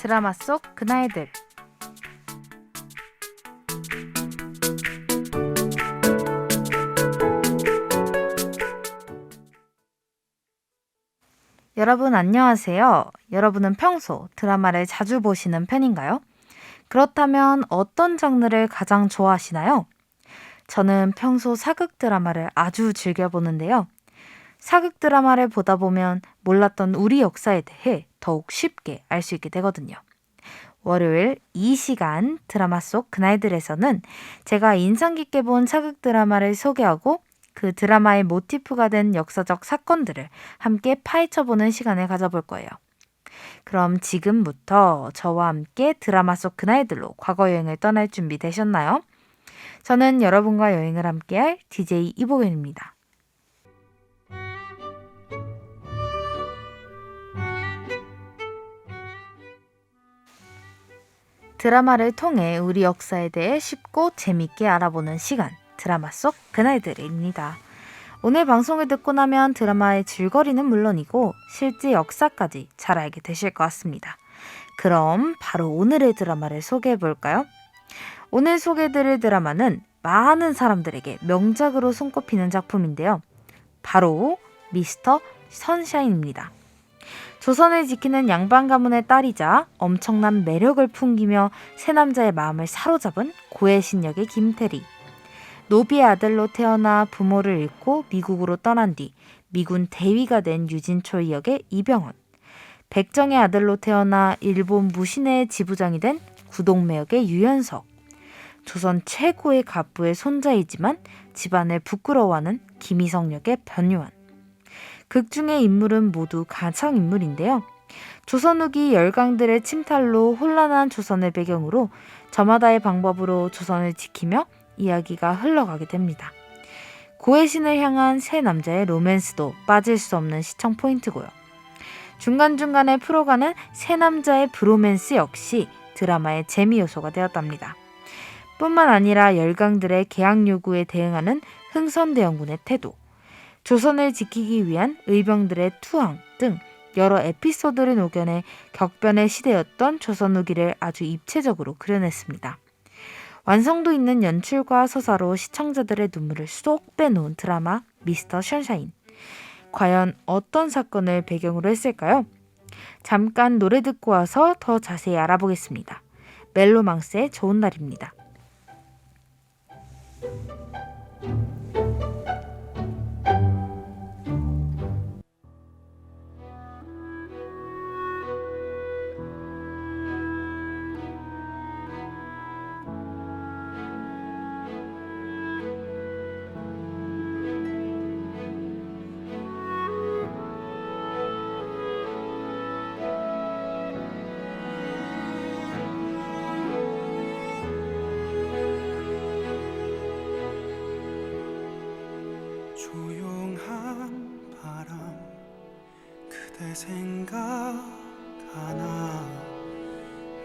드라마 속 그날들. 여러분 안녕하세요. 여러분은 평소 드라마를 자주 보시는 편인가요? 그렇다면 어떤 장르를 가장 좋아하시나요? 저는 평소 사극 드라마를 아주 즐겨보는데요. 사극 드라마를 보다 보면 몰랐던 우리 역사에 대해 더욱 쉽게 알 수 있게 되거든요. 월요일 이 시간 드라마 속 그날들에서는 제가 인상 깊게 본 사극 드라마를 소개하고 그 드라마의 모티프가 된 역사적 사건들을 함께 파헤쳐보는 시간을 가져볼 거예요. 그럼 지금부터 저와 함께 드라마 속 그날들로 과거 여행을 떠날 준비 되셨나요? 저는 여러분과 여행을 함께할 DJ 이보경입니다. 드라마를 통해 우리 역사에 대해 쉽고 재밌게 알아보는 시간, 드라마 속 그날들입니다. 오늘 방송을 듣고 나면 드라마의 줄거리는 물론이고 실제 역사까지 잘 알게 되실 것 같습니다. 그럼 바로 오늘의 드라마를 소개해 볼까요? 오늘 소개해드릴 드라마는 많은 사람들에게 명작으로 손꼽히는 작품인데요. 바로 미스터 선샤인입니다. 조선을 지키는 양반 가문의 딸이자 엄청난 매력을 풍기며 세 남자의 마음을 사로잡은 고해신 역의 김태리, 노비의 아들로 태어나 부모를 잃고 미국으로 떠난 뒤 미군 대위가 된 유진철 역의 이병헌, 백정의 아들로 태어나 일본 무신의 지부장이 된 구동매 역의 유연석, 조선 최고의 갑부의 손자이지만 집안을 부끄러워하는 김희성 역의 변요한. 극 중의 인물은 모두 가상인물인데요. 조선 후기 열강들의 침탈로 혼란한 조선을 배경으로 저마다의 방법으로 조선을 지키며 이야기가 흘러가게 됩니다. 고해신을 향한 세 남자의 로맨스도 빠질 수 없는 시청 포인트고요. 중간중간에 풀어가는 세 남자의 브로맨스 역시 드라마의 재미 요소가 되었답니다. 뿐만 아니라 열강들의 계약 요구에 대응하는 흥선대원군의 태도, 조선을 지키기 위한 의병들의 투항 등 여러 에피소드를 녹여내 격변의 시대였던 조선 후기를 아주 입체적으로 그려냈습니다. 완성도 있는 연출과 서사로 시청자들의 눈물을 쏙 빼놓은 드라마 미스터 션샤인. 과연 어떤 사건을 배경으로 했을까요? 잠깐 노래 듣고 와서 더 자세히 알아보겠습니다. 멜로망스의 좋은 날입니다. 조용한 바람 그대 생각하나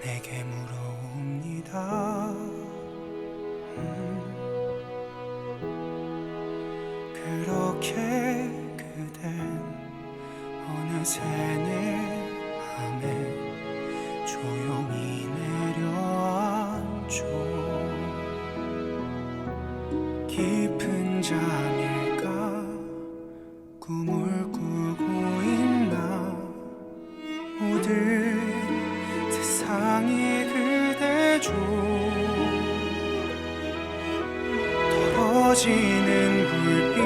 내게 물어옵니다. 그렇게 그댄 어느새 내 맘에 조용히 내려앉죠. 깊은 잠일까 꿈을 꾸고 있나 모든 세상이 그대죠. 떨어지는 불빛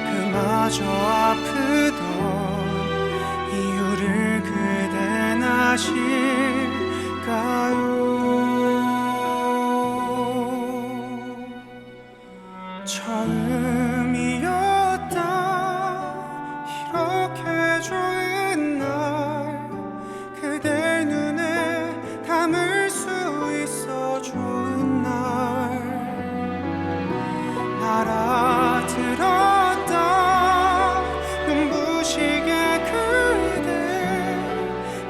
그마저 아프던 이유를 그댄 아실까요? 처음이었다 이렇게 좋은 날 그댈 눈에 담을 수 있어 좋은 날 알아들었다 눈부시게 그대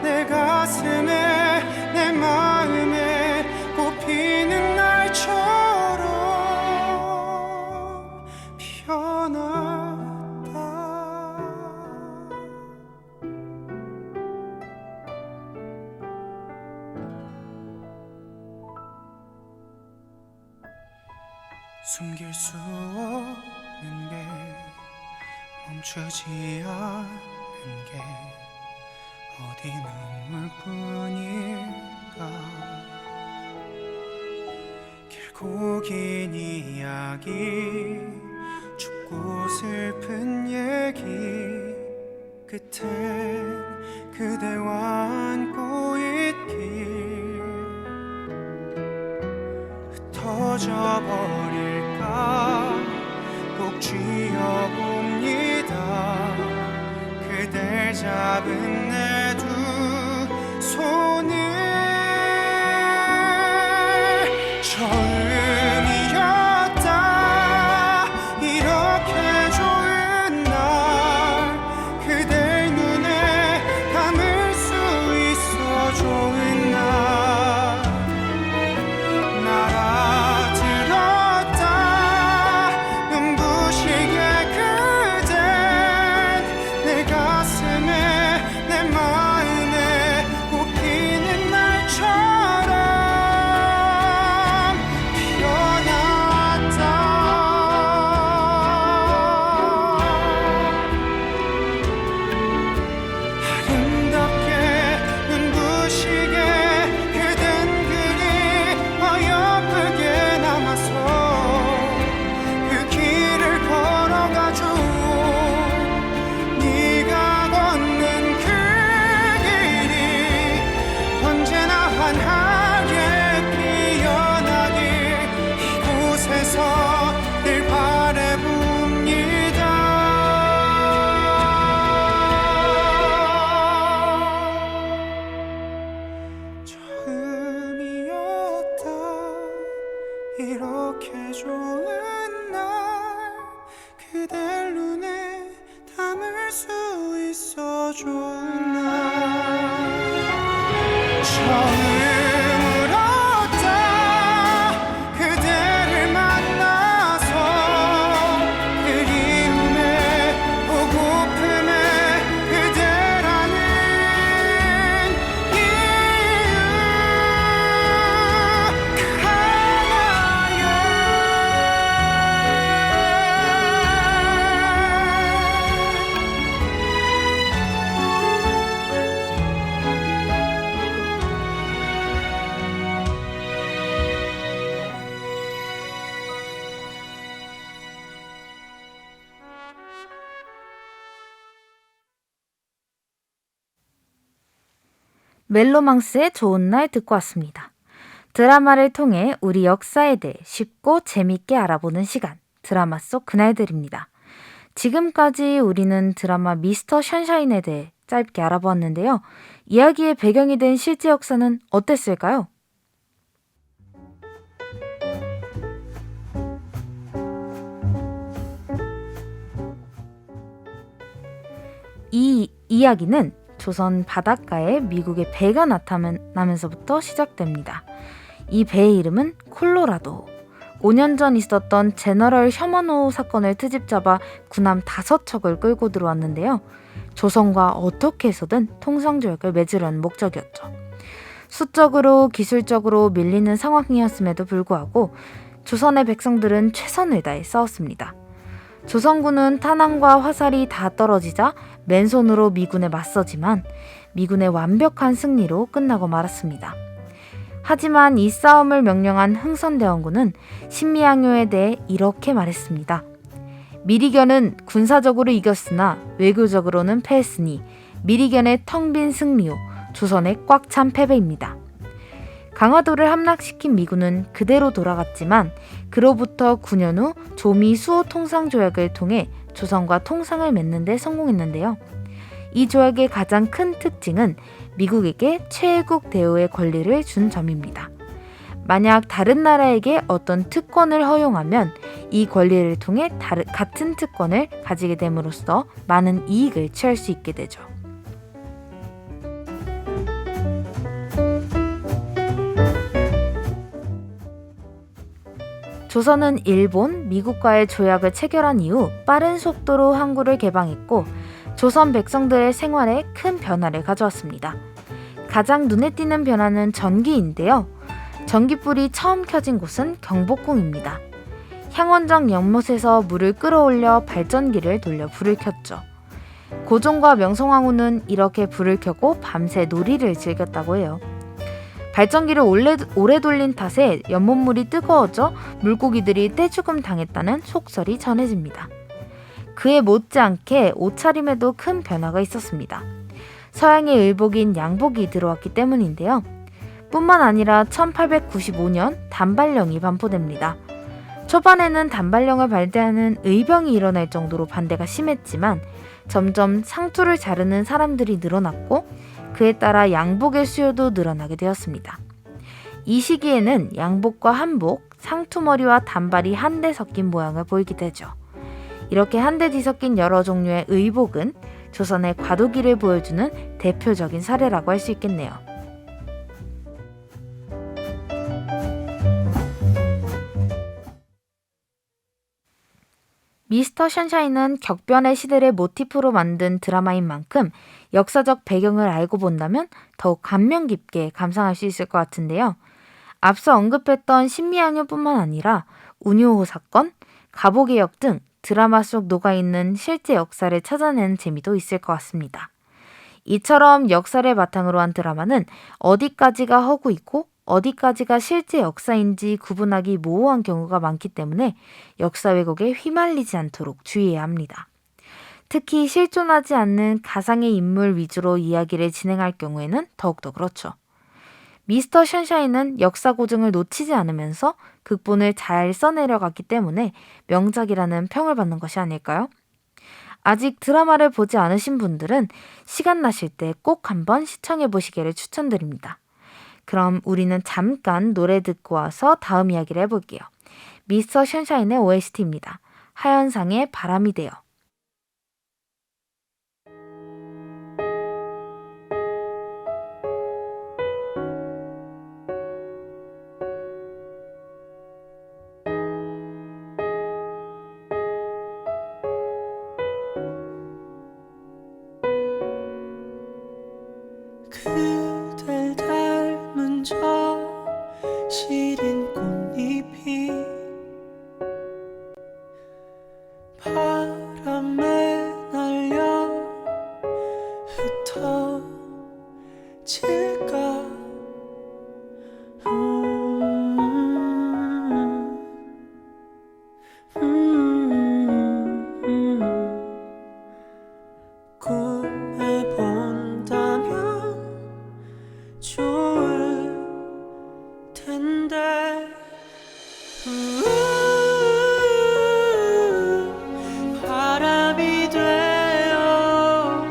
내 가슴에 내 마음에 꽃피는 날처럼 피어났다. 멈추지 않는 게 어디 눈물뿐일까. 길고 긴 이야기, 춥고 슬픈 얘기 끝엔 그대와 안고 있길. 흩어져 버릴까 꼭 쥐어봅니다. 그댈 잡은 내 두 손을. 처음이었다 이렇게 좋은 날. 그댈 눈에 담을 수 있어 좋은 날. 알아들었다 눈부시게 그댄 내 가슴에 내 마음에 꽃피는 날처럼 피어났다. 아름답게 눈부시게 그댄 그리 어여쁘게 남아서 그 길을 걸어가죠. 네가 걷는 그 길이 언제나 환하게 피어나길 이곳에서 늘 바라봅니다. 처음이었다 이렇게 좋은 날. 그댈 눈에 담을 수 있어 좋은 날. 처음 울었다 그대를 만나서 그리움에 보고픔에 그대라는 이유 그 하나에. 멜로망스의 좋은 날 듣고 왔습니다. 드라마를 통해 우리 역사에 대해 쉽고 재밌게 알아보는 시간, 드라마 속 그날들입니다. 지금까지 우리는 드라마 미스터 션샤인에 대해 짧게 알아보았는데요. 이야기의 배경이 된 실제 역사는 어땠을까요? 이 이야기는 조선 바닷가에 미국의 배가 나타나면서부터 시작됩니다. 이 배의 이름은 콜로라도. 5년 전 있었던 제너럴 셔먼호 사건을 트집잡아 군함 5척을 끌고 들어왔는데요. 조선과 어떻게 해서든 통상조약을 맺으려는 목적이었죠. 수적으로 기술적으로 밀리는 상황이었음에도 불구하고 조선의 백성들은 최선을 다해 싸웠습니다. 조선군은 탄환과 화살이 다 떨어지자 맨손으로 미군에 맞서지만 미군의 완벽한 승리로 끝나고 말았습니다. 하지만 이 싸움을 명령한 흥선대원군은 신미양요에 대해 이렇게 말했습니다. 미리견은 군사적으로 이겼으나 외교적으로는 패했으니 미리견의 텅 빈 승리요 조선의 꽉 찬 패배입니다. 강화도를 함락시킨 미군은 그대로 돌아갔지만 그로부터 9년 후 조미 수호 통상조약을 통해 조선과 통상을 맺는 데 성공했는데요. 이 조약의 가장 큰 특징은 미국에게 최애국 대우의 권리를 준 점입니다. 만약 다른 나라에게 어떤 특권을 허용하면 이 권리를 통해 같은 특권을 가지게 됨으로써 많은 이익을 취할 수 있게 되죠. 조선은 일본, 미국과의 조약을 체결한 이후 빠른 속도로 항구를 개방했고 조선 백성들의 생활에 큰 변화를 가져왔습니다. 가장 눈에 띄는 변화는 전기인데요. 전기불이 처음 켜진 곳은 경복궁입니다. 향원정 연못에서 물을 끌어올려 발전기를 돌려 불을 켰죠. 고종과 명성황후는 이렇게 불을 켜고 밤새 놀이를 즐겼다고 해요. 발전기를 오래 돌린 탓에 연못물이 뜨거워져 물고기들이 떼죽음 당했다는 속설이 전해집니다. 그에 못지않게 옷차림에도 큰 변화가 있었습니다. 서양의 의복인 양복이 들어왔기 때문인데요. 뿐만 아니라 1895년 단발령이 반포됩니다. 초반에는 단발령을 반대하는 의병이 일어날 정도로 반대가 심했지만 점점 상투를 자르는 사람들이 늘어났고 그에 따라 양복의 수요도 늘어나게 되었습니다. 이 시기에는 양복과 한복, 상투머리와 단발이 한데 섞인 모양을 보이게 되죠. 이렇게 한데 뒤섞인 여러 종류의 의복은 조선의 과도기를 보여주는 대표적인 사례라고 할 수 있겠네요. 미스터 션샤인은 격변의 시대를 모티프로 만든 드라마인 만큼 역사적 배경을 알고 본다면 더욱 감명 깊게 감상할 수 있을 것 같은데요. 앞서 언급했던 신미양요뿐만 아니라 운요호 사건, 갑오개혁 등 드라마 속 녹아있는 실제 역사를 찾아내는 재미도 있을 것 같습니다. 이처럼 역사를 바탕으로 한 드라마는 어디까지가 허구이고 어디까지가 실제 역사인지 구분하기 모호한 경우가 많기 때문에 역사 왜곡에 휘말리지 않도록 주의해야 합니다. 특히 실존하지 않는 가상의 인물 위주로 이야기를 진행할 경우에는 더욱더 그렇죠. 미스터 션샤인은 역사 고증을 놓치지 않으면서 극본을 잘 써내려갔기 때문에 명작이라는 평을 받는 것이 아닐까요? 아직 드라마를 보지 않으신 분들은 시간 나실 때 꼭 한번 시청해 보시기를 추천드립니다. 그럼 우리는 잠깐 노래 듣고 와서 다음 이야기를 해볼게요. 미스터 션샤인의 OST입니다. 하현상의 바람이 되어. 그댈 닮은 저 시린 꽃잎이 바람에 날려 흩어질까. 꿈에 본다면 좋을 텐데. 바람이 되어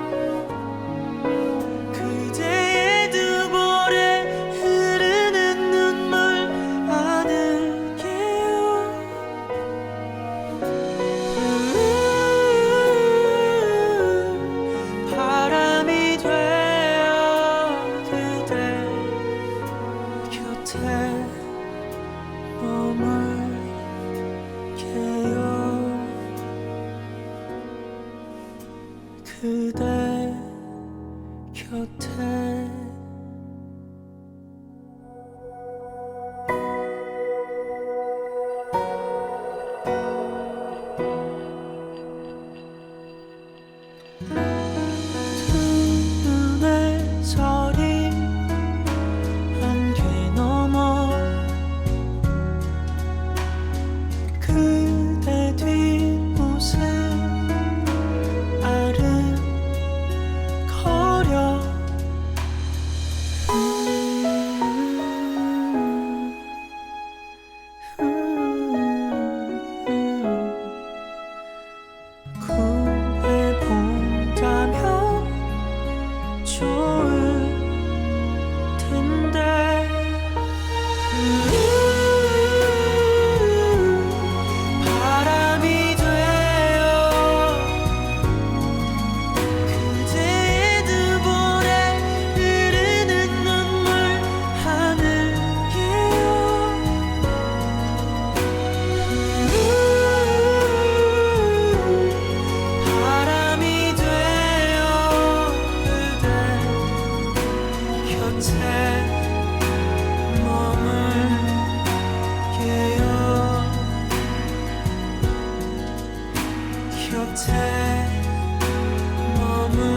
그대의 두 볼에 흐르는 눈물 안을게요. 바람이 되어 그대 곁에 머물게요. 그대 곁에. 두 눈에 서린 안개 넘어 그대 뒷모습 아른거려. 꿈에 본다면 곁에 머물게요.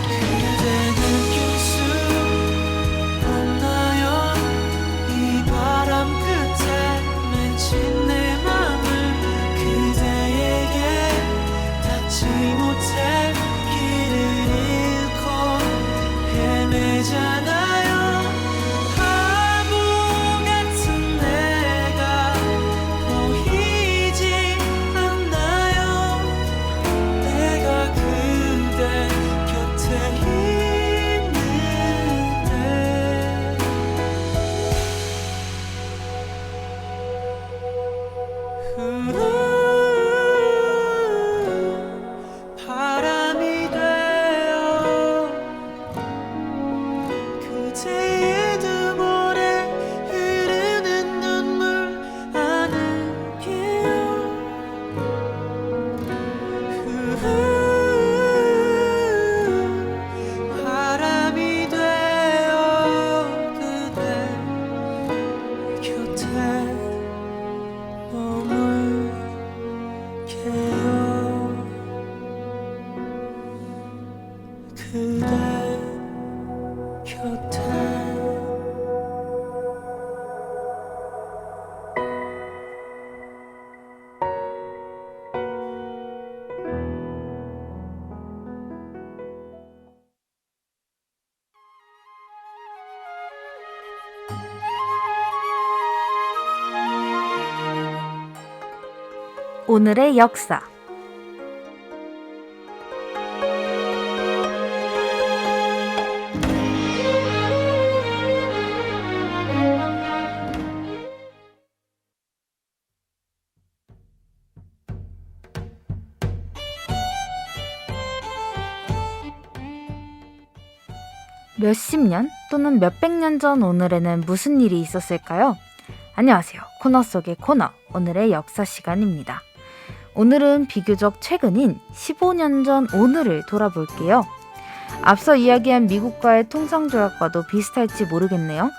그대 느낄 수 없나요? 이 바람 끝에 맺힌 내 맘을 그대에게 닿지 못해 길을 잃고 헤매잖아요. 바보 같은 내가 보이지 않나요? 내가 그대 곁에 있는데. 바람이 되어 그대의 눈물에 흐르는 눈물 안을게요. 바람이 되어 그대 곁에 머물게요. 그대 곁에. 오늘의 역사. 몇십 년 또는 몇백 년 전 오늘에는 무슨 일이 있었을까요? 안녕하세요. 코너 속의 코너, 오늘의 역사 시간입니다. 오늘은 비교적 최근인 15년 전 오늘을 돌아볼게요. 앞서 이야기한 미국과의 통상조약과도 비슷할지 모르겠네요.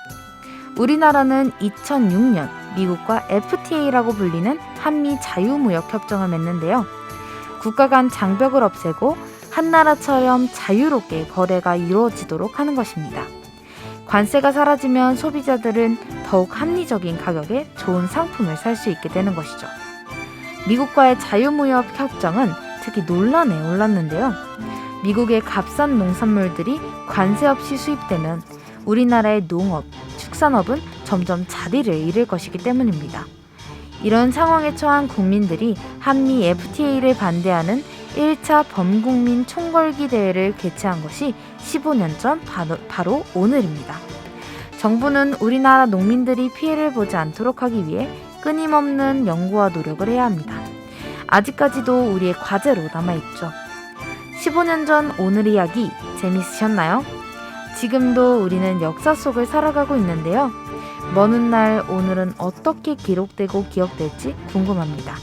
우리나라는 2006년 미국과 FTA라고 불리는 한미 자유무역협정을 맺는데요. 국가 간 장벽을 없애고 한 나라처럼 자유롭게 거래가 이루어지도록 하는 것입니다. 관세가 사라지면 소비자들은 더욱 합리적인 가격에 좋은 상품을 살 수 있게 되는 것이죠. 미국과의 자유무역 협정은 특히 논란에 올랐는데요. 미국의 값싼 농산물들이 관세 없이 수입되면 우리나라의 농업, 축산업은 점점 자리를 잃을 것이기 때문입니다. 이런 상황에 처한 국민들이 한미 FTA를 반대하는 1차 범국민 총궐기 대회를 개최한 것이 15년 전 바로 오늘입니다. 정부는 우리나라 농민들이 피해를 보지 않도록 하기 위해 끊임없는 연구와 노력을 해야 합니다. 아직까지도 우리의 과제로 남아있죠. 15년 전 오늘 이야기 재밌으셨나요? 지금도 우리는 역사 속을 살아가고 있는데요. 먼 훗날 오늘은 어떻게 기록되고 기억될지 궁금합니다.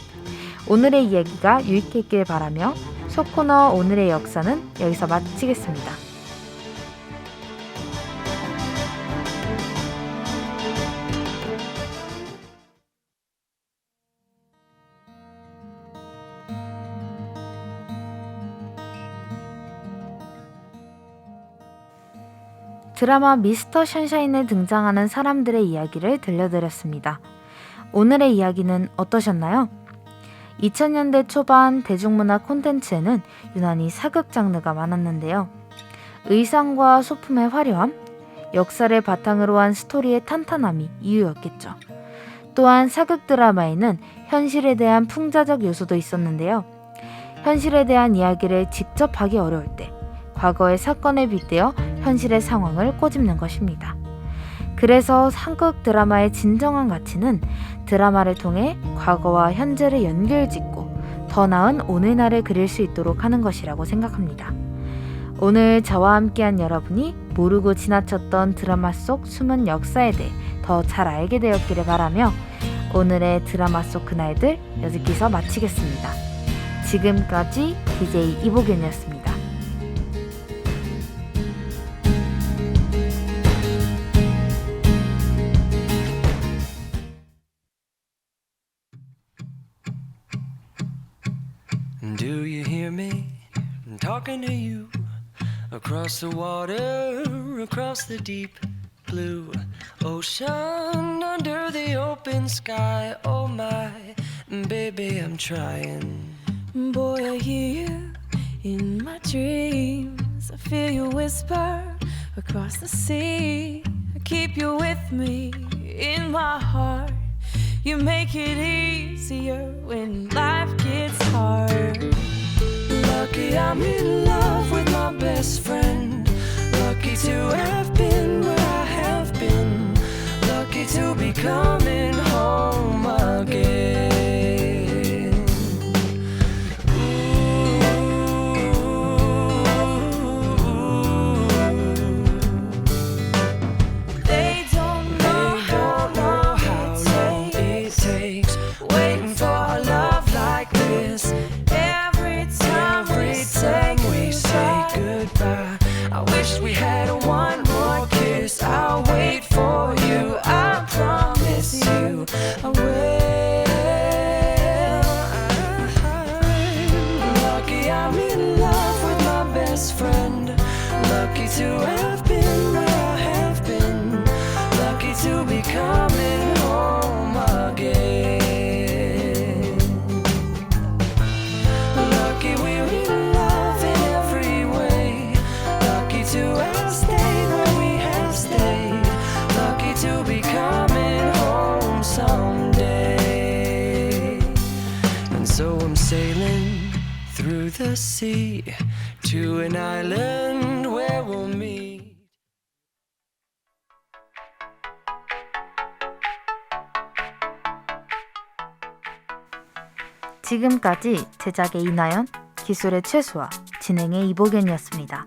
오늘의 이야기가 유익했길 바라며 소코너 오늘의 역사는 여기서 마치겠습니다. 드라마 미스터 션샤인에 등장하는 사람들의 이야기를 들려드렸습니다. 오늘의 이야기는 어떠셨나요? 2000년대 초반 대중문화 콘텐츠에는 유난히 사극 장르가 많았는데요. 의상과 소품의 화려함, 역사를 바탕으로 한 스토리의 탄탄함이 이유였겠죠. 또한 사극 드라마에는 현실에 대한 풍자적 요소도 있었는데요. 현실에 대한 이야기를 직접 하기 어려울 때 과거의 사건에 빗대어 현실의 상황을 꼬집는 것입니다. 그래서 사극 드라마의 진정한 가치는 드라마를 통해 과거와 현재를 연결짓고 더 나은 오늘날을 그릴 수 있도록 하는 것이라고 생각합니다. 오늘 저와 함께한 여러분이 모르고 지나쳤던 드라마 속 숨은 역사에 대해 더 잘 알게 되었기를 바라며 오늘의 드라마 속 그날들 여기서 마치겠습니다. 지금까지 DJ 이보균이었습니다. Do you hear me? I'm talking to you. Across the water, across the deep blue ocean, under the open sky. Oh my, baby, I'm trying. Boy, I hear you in my dreams. I feel you whisper across the sea. I keep you with me in my heart. You make it easier when life gets hard. Lucky I'm in love with my best friend. Lucky to have been where I have been. Lucky to be coming home again. They don't know how long it takes Waiting for a love like this. every time We say goodbye. I wish we had one more kiss. I'll wait for you. I promise you I will. Lucky I'm in love with my best friend. Lucky to have been where I have been. Lucky to be coming home again. Lucky we're in love in every way. Lucky to have stayed where we have stayed. Lucky to be coming home someday. And so I'm sailing through the sea to an island where we'll meet. 지금까지 제작의 이나연, 기술의 최수아, 진행의 이보견이었습니다.